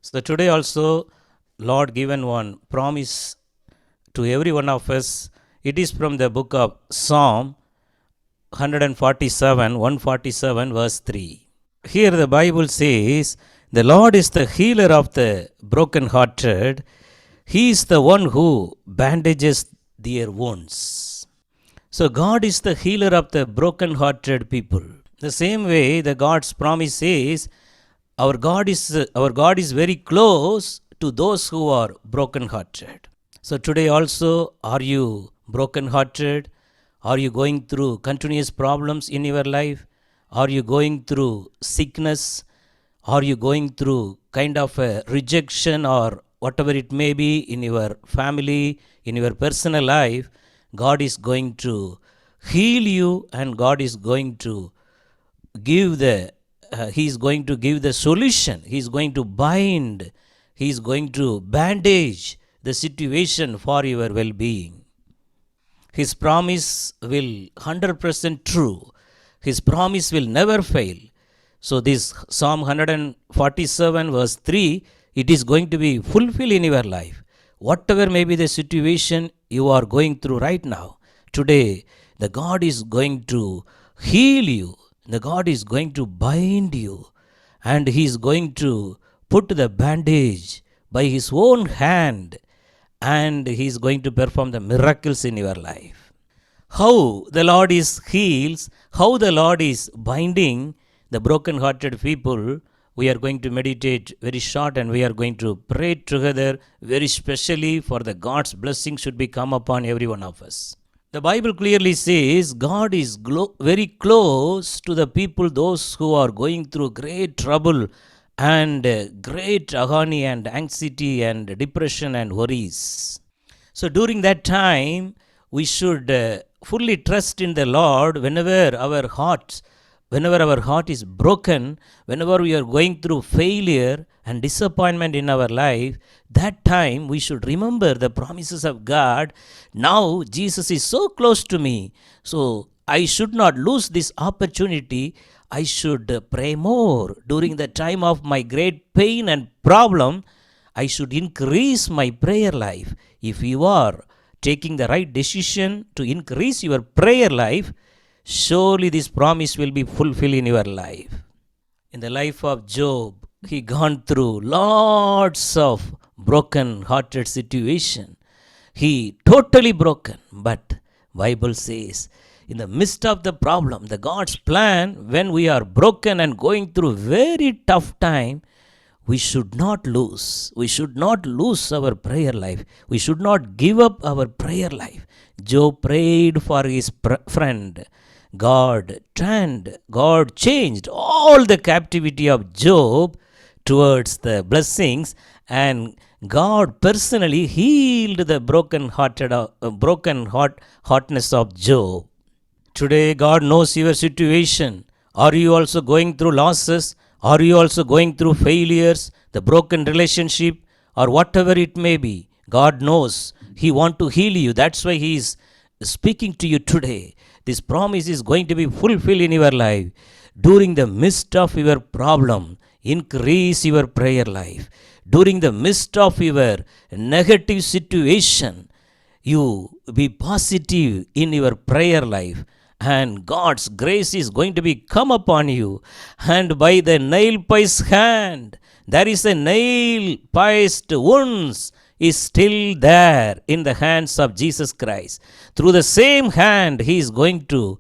So today also, Lord given one promise to every one of us. It is from the book of Psalm 147 verse 3. Here the Bible says, the Lord is the healer of the brokenhearted. He is the one who bandages their wounds. So God is the healer of the broken-hearted people. The same way the God's promise is, our God is very close to those who are broken-hearted. So today also, are you broken-hearted? Are you going through continuous problems in your life? Are you going through sickness? Are you going through kind of a rejection or whatever it may be in your family, in your personal life? God is going to heal you, and God is going to give He is going to give the solution. He is going to bind, He is going to bandage the situation for your well-being. His promise will 100% true. His promise will never fail. So this Psalm 147 verse 3, it is going to be fulfilled in your life. Whatever may be the situation you are going through right now, today the God is going to heal you. The God is going to bind you, and He is going to put the bandage by His own hand, and He is going to perform the miracles in your life. How the Lord is heals, how the Lord is binding the broken-hearted people, we are going to meditate very short, and we are going to pray together very specially for the God's blessing should be come upon every one of us. The Bible clearly says God is very close to the people, those who are going through great trouble and great agony and anxiety and depression and worries. So during that time, we should fully trust in the Lord whenever our heart is broken, whenever we are going through failure and disappointment in our life. That time we should remember the promises of God. Now Jesus is so close to me, so I should not lose this opportunity. I should pray more. During the time of my great pain and problem, I should increase my prayer life. If you are taking the right decision to increase your prayer life, surely this promise will be fulfilled in your life. In the life of Job, he gone through lots of broken-hearted situation. He totally broken, but Bible says, in the midst of the problem, the God's plan, when we are broken and going through very tough time, we should not lose. We should not lose our prayer life. We should not give up our prayer life. Job prayed for his friend. God changed all the captivity of Job towards the blessings, and God personally healed the broken-heartedness of Job. Today God knows your situation. Are you also going through losses? Are you also going through failures, the broken relationship, or whatever it may be? God knows. He wants to heal you. That's why He is speaking to you today. This promise is going to be fulfilled in your life. During the midst of your problem, increase your prayer life. During the midst of your negative situation, you be positive in your prayer life, and God's grace is going to be come upon you. And by the nail-pierced hand, there is a nail-pierced wounds is still there in the hands of Jesus Christ. Through the same hand, He is going to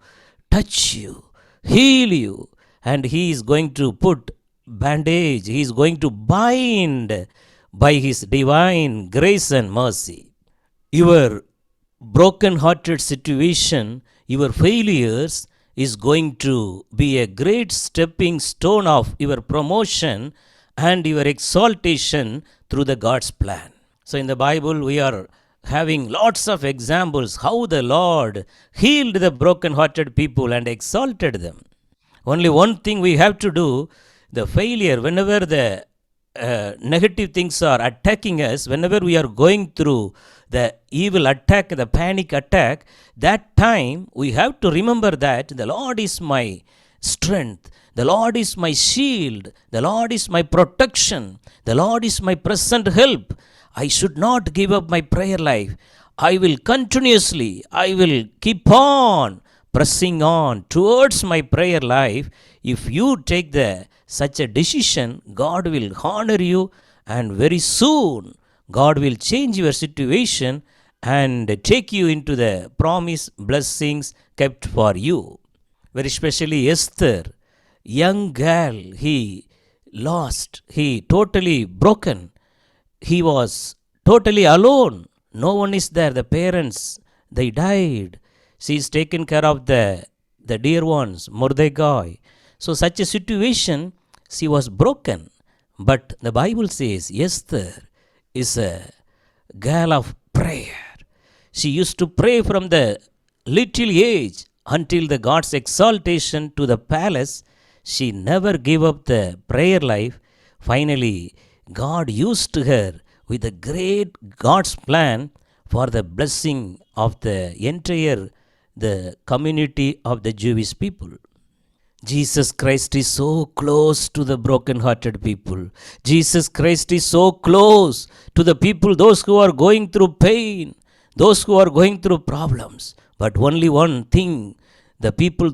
touch you, heal you, and He is going to put bandage. He is going to bind by His divine grace and mercy. Your broken-hearted situation, your failures is going to be a great stepping stone of your promotion and your exaltation through the God's plan. So in the Bible, we are having lots of examples how the Lord healed the broken-hearted people and exalted them. Only one thing we have to do, the failure, whenever the negative things are attacking us, whenever we are going through the evil attack, the panic attack, that time we have to remember that the Lord is my strength. The Lord is my shield. The Lord is my protection. The Lord is my present help. I should not give up my prayer life. I will I will keep on pressing on towards my prayer life. If you take such a decision, God will honor you, and very soon God will change your situation and take you into the promised blessings kept for you. Very especially Esther, young girl, he totally broken. He was totally alone. No one is there. The parents, they died. She is taken care of the dear ones, Mordecai. So such a situation, she was broken. But the Bible says Esther is a girl of prayer. She used to pray from the little age until the God's exaltation to the palace. She never gave up the prayer life. Finally, God used her with a great God's plan for the blessing of the community of the Jewish people. Jesus Christ is so close to the broken-hearted people. Jesus Christ is so close to the people, those who are going through pain, those who are going through problems. But only one thing, the people,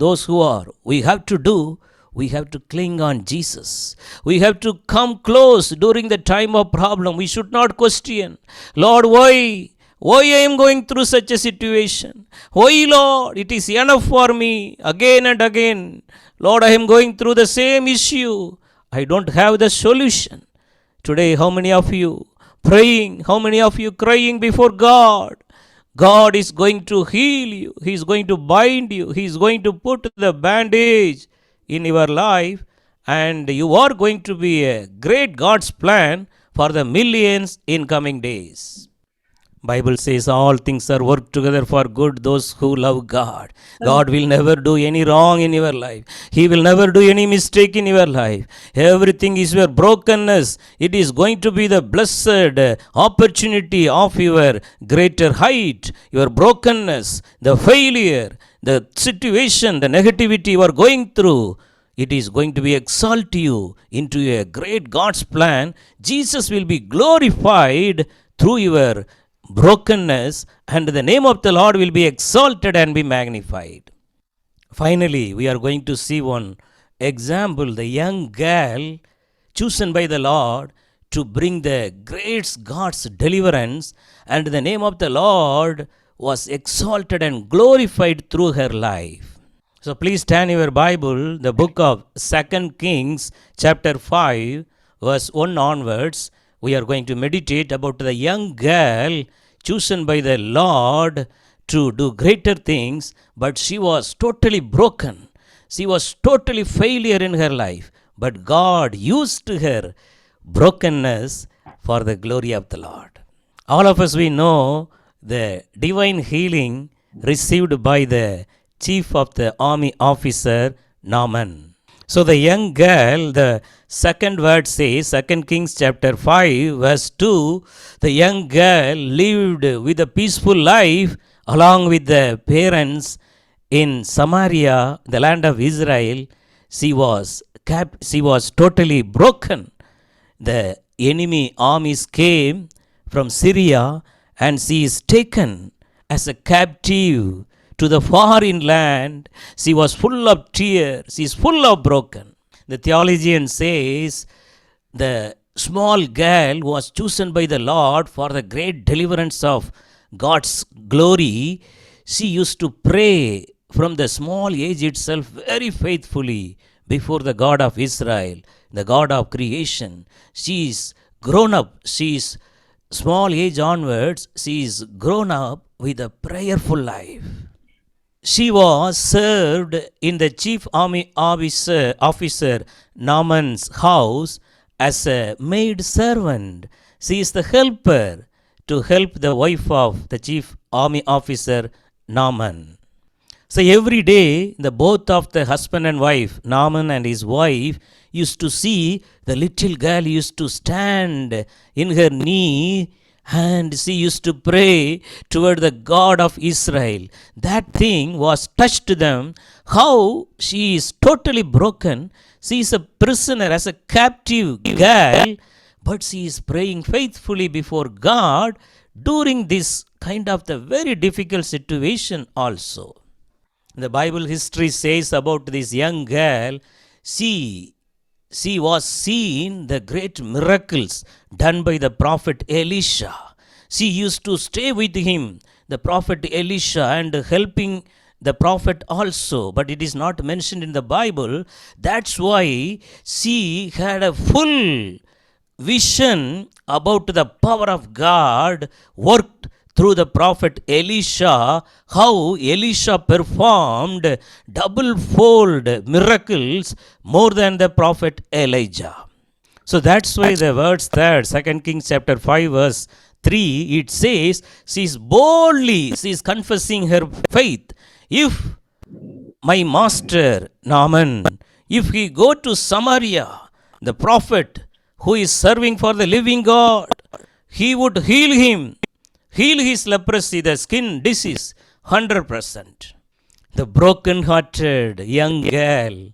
we have to do, we have to cling on Jesus. We have to come close during the time of problem. We should not question, Lord, why? Why I am going through such a situation? Why, Lord? It is enough for me again and again. Lord, I am going through the same issue. I don't have the solution. Today, how many of you praying? How many of you crying before God? God is going to heal you. He is going to bind you. He is going to put the bandage in your life, and you are going to be a great God's plan for the millions in coming days. Bible says all things are work together for good, those who love God. God will never do any wrong in your life. He will never do any mistake in your life. Everything is your brokenness. It is going to be the blessed opportunity of your greater height. Your brokenness, the failure, the situation, the negativity you are going through, it is going to be exalt you into a great God's plan. Jesus will be glorified through your brokenness, and the name of the Lord will be exalted and be magnified. Finally, we are going to see one example, the young girl chosen by the Lord to bring the great God's deliverance, and the name of the Lord was exalted and glorified through her life. So please turn your Bible, the book of 2 Kings chapter 5 verse 1 onwards. We are going to meditate about the young girl chosen by the Lord to do greater things, but she was totally broken. She was totally failure in her life, but God used her brokenness for the glory of the Lord. All of us, we know the divine healing received by the chief of the army officer, Naaman. So the young girl, the second word says, 2 Kings chapter 5 verse 2, the young girl lived with a peaceful life along with the parents in Samaria, the land of Israel. She was totally broken. The enemy armies came from Syria, and she is taken as a captive to the foreign land. She was full of tears. She is full of broken. The theologian says the small girl was chosen by the Lord for the great deliverance of God's glory. She used to pray from the small age itself very faithfully before the God of Israel, the God of creation. She is grown up. She is small age onwards. She is grown up with a prayerful life. She was served in the chief army officer Naaman's house as a maid servant. She is the helper to help the wife of the chief army officer Naaman. So every day, both of the husband and wife, Naaman and his wife, used to see the little girl used to stand in her knee and she used to pray toward the God of Israel. That thing was touched to them. How she is totally broken. She is a prisoner as a captive girl, but she is praying faithfully before God during this kind of the very difficult situation also. The Bible history says about this young girl, she was seen the great miracles done by the prophet Elisha. She used to stay with him, the prophet Elisha, and helping the prophet also, but it is not mentioned in the Bible. That's why she had a full vision about the power of God worked through the prophet Elisha, how Elisha performed double-fold miracles more than the prophet Elijah. So that's why the words there, 2 Kings chapter 5 verse 3, it says, she is confessing her faith. If my master Naaman, if he go to Samaria, the prophet who is serving for the living God, he would heal his leprosy, the skin disease, 100%. The broken-hearted young girl,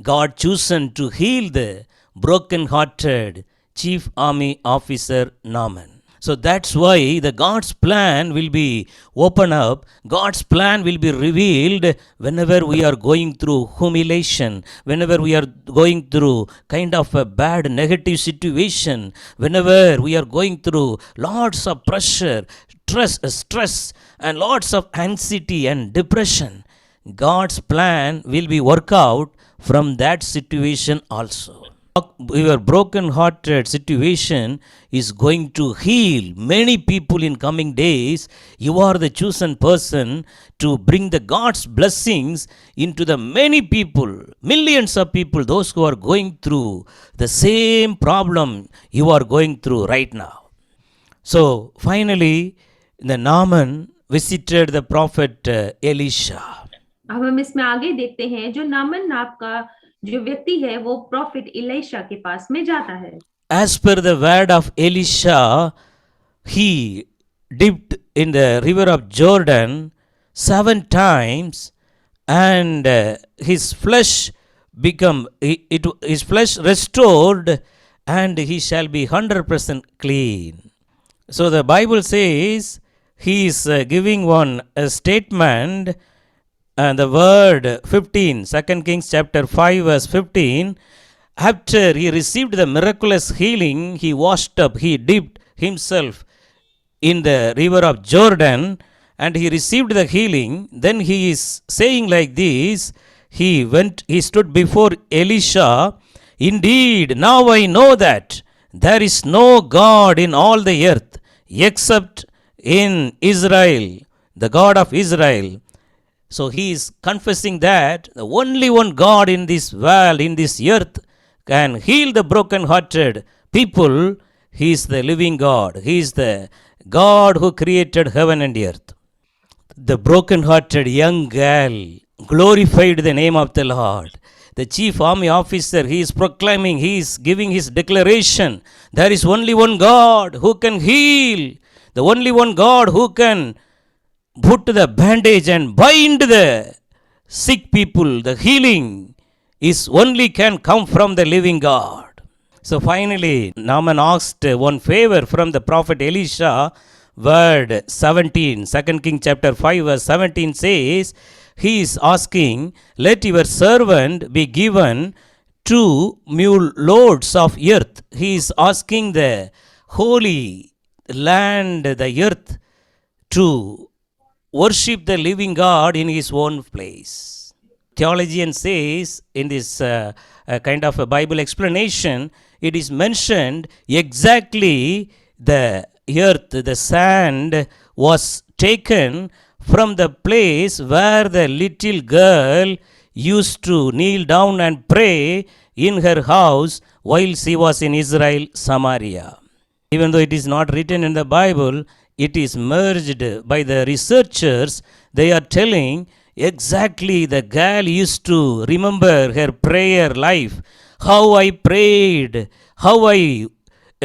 God chosen to heal the broken-hearted chief army officer Naaman. So that's why the God's plan will be open up. God's plan will be revealed whenever we are going through humiliation, whenever we are going through kind of a bad negative situation, whenever we are going through lots of pressure, stress and lots of anxiety and depression. God's plan will be worked out from that situation also. Your broken-hearted situation is going to heal many people in coming days. You are the chosen person to bring the God's blessings into the many people, millions of people, those who are going through the same problem you are going through right now. So finally, the Naaman visited the prophet Elisha. अब हम इसमें आगे देखते हैं, जो नामन नाम का जो व्यक्ति है वो प्रॉफिट इलीशा के पास में जाता है. As per the word of Elisha, he dipped in the river of Jordan 7 times, and his flesh his flesh restored, and he shall be 100% clean. So the Bible says he is giving a statement. And the word 15, 2 Kings chapter 5 verse 15, after he received the miraculous healing, he washed up, he dipped himself in the river of Jordan, and he received the healing. Then he is saying like this, he stood before Elisha, indeed, now I know that there is no God in all the earth except in Israel, the God of Israel. So he is confessing that the only one God in this world, in this earth, can heal the broken-hearted people. He is the living God. He is the God who created heaven and earth. The broken-hearted young girl glorified the name of the Lord. The chief army officer, he is proclaiming, he is giving his declaration. There is only one God who can heal. The only one God who can put the bandage and bind the sick people. The healing is only can come from the living God. So finally, Naaman asked one favor from the prophet Elisha. Word 17, 2 King chapter 5 verse 17 says, he is asking, let your servant be given 2 mule loads of earth. He is asking the holy land, the earth, to worship the living God in his own place. Theologian says in this kind of a Bible explanation, it is mentioned exactly the earth, the sand was taken from the place where the little girl used to kneel down and pray in her house while she was in Israel, Samaria. Even though it is not written in the Bible, it is merged by the researchers. They are telling exactly the girl used to remember her prayer life, how I prayed, how I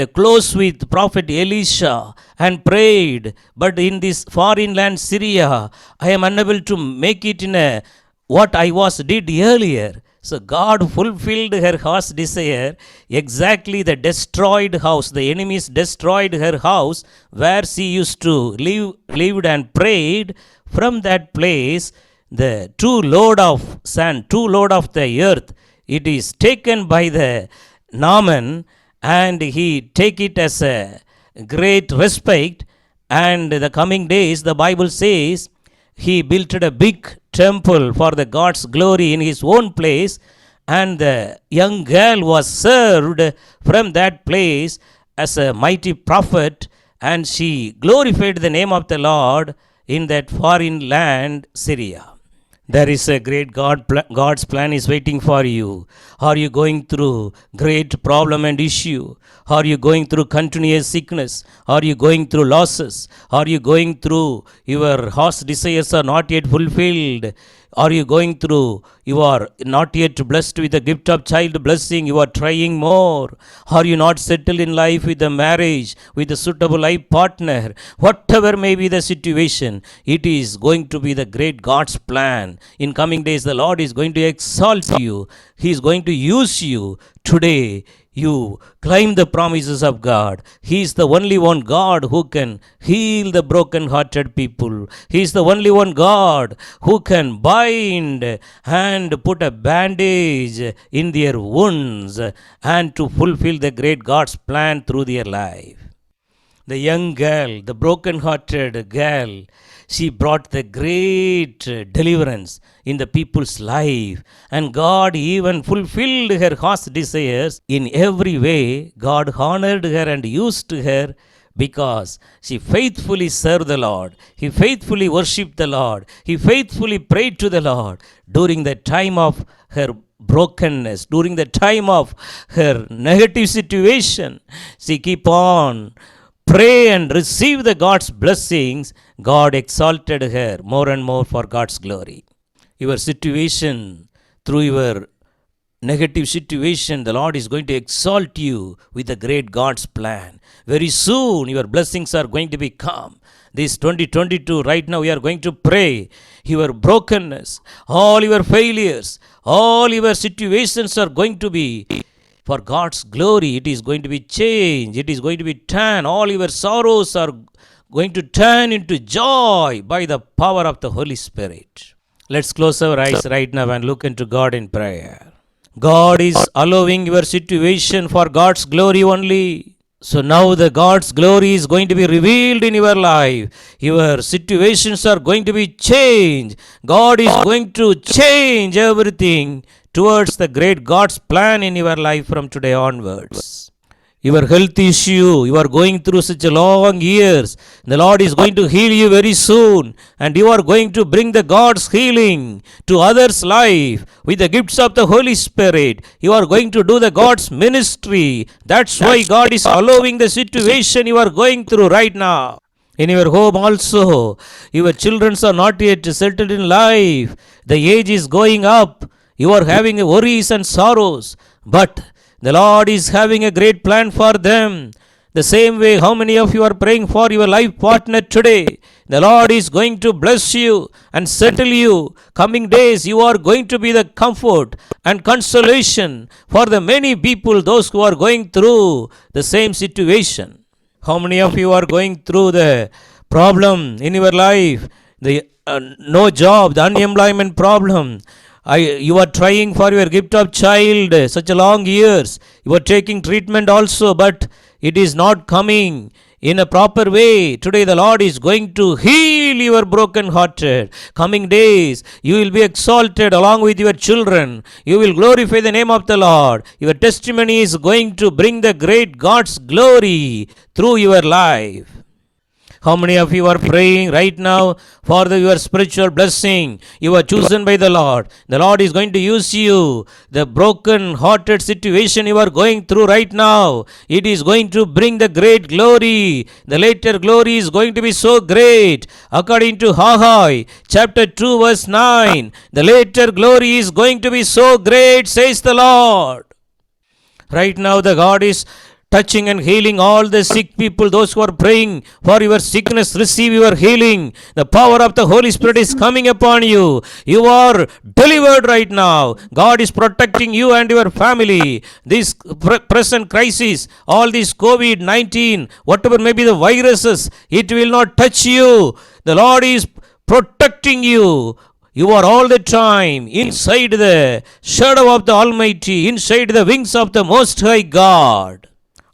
close with prophet Elisha and prayed, but in this foreign land Syria, I am unable to make it in a what I was did earlier. So God fulfilled her heart's desire, exactly the destroyed house, the enemies destroyed her house where she used to lived and prayed. From that place, the true Lord of sand, true Lord of the earth, it is taken by the Naaman, and he take it as a great respect. And the coming days, the Bible says, he built a big temple for the God's glory in his own place, and the young girl was served from that place as a mighty prophet, and she glorified the name of the Lord in that foreign land, Syria. There is a great God's plan is waiting for you. Are you going through great problem and issue? Are you going through continuous sickness? Are you going through losses? Are you going through your heart's desires are not yet fulfilled? Are you going through, you are not yet blessed with the gift of child blessing, you are trying more? Are you not settled in life with a marriage, with a suitable life partner? Whatever may be the situation, it is going to be the great God's plan. In coming days, the Lord is going to exalt you. He is going to use you. Today, you claim the promises of God. He is the only one God who can heal the broken-hearted people. He is the only one God who can bind and put a bandage in their wounds and to fulfill the great God's plan through their life. The young girl, the broken-hearted girl, she brought the great deliverance in the people's life, and God even fulfilled her heart's desires in every way. God honored her and used her because she faithfully served the Lord. He faithfully worshipped the Lord. He faithfully prayed to the Lord during the time of her brokenness, during the time of her negative situation. She keep on pray and receive the God's blessings. God exalted her more and more for God's glory. Your situation, through your negative situation, the Lord is going to exalt you with the great God's plan. Very soon your blessings are going to become. This 2022, right now we are going to pray. Your brokenness, all your failures, all your situations are going to be for God's glory. It is going to be changed. It is going to be turned. All your sorrows are going to turn into joy by the power of the Holy Spirit. Let's close our eyes right now and look into God in prayer. God is allowing your situation for God's glory only. So now the God's glory is going to be revealed in your life. Your situations are going to be changed. God is going to change everything towards the great God's plan in your life from today onwards. Your health issue, you are going through such a long years, the Lord is going to heal you very soon, and you are going to bring the God's healing to others' life with the gifts of the Holy Spirit. You are going to do the God's ministry. That's why God is allowing the situation you are going through right now. In your home also, your children are not yet settled in life. The age is going up. You are having worries and sorrows, but the Lord is having a great plan for them. The same way, how many of you are praying for your life partner today? The Lord is going to bless you and settle you. Coming days, you are going to be the comfort and consolation for the many people, those who are going through the same situation. How many of you are going through the problem in your life? The no job, the unemployment problem. You are trying for your gift of child such a long years. You are taking treatment also, but it is not coming in a proper way. Today the Lord is going to heal your broken hearted. Coming days, you will be exalted along with your children. You will glorify the name of the Lord. Your testimony is going to bring the great God's glory through your life. How many of you are praying right now for your spiritual blessing? You are chosen by the Lord. The Lord is going to use you. The broken-hearted situation you are going through right now, it is going to bring the great glory. The later glory is going to be so great. According to Haggai, chapter 2, verse 9, the later glory is going to be so great, says the Lord. Right now, the God is touching and healing all the sick people, those who are praying for your sickness, receive your healing. The power of the Holy Spirit is coming upon you. You are delivered right now. God is protecting you and your family. This present crisis, all this COVID-19, whatever may be the viruses, it will not touch you. The Lord is protecting you. You are all the time inside the shadow of the Almighty, inside the wings of the Most High God.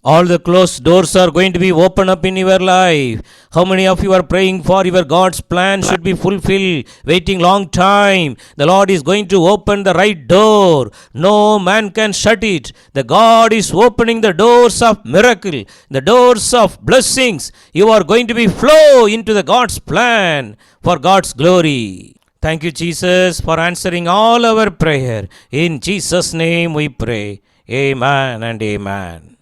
All the closed doors are going to be opened up in your life. How many of you are praying for your God's plan should be fulfilled, waiting long time? The Lord is going to open the right door. No man can shut it. The God is opening the doors of miracle, the doors of blessings. You are going to be flow into the God's plan for God's glory. Thank you, Jesus, for answering all our prayer. In Jesus' name we pray. Amen and amen.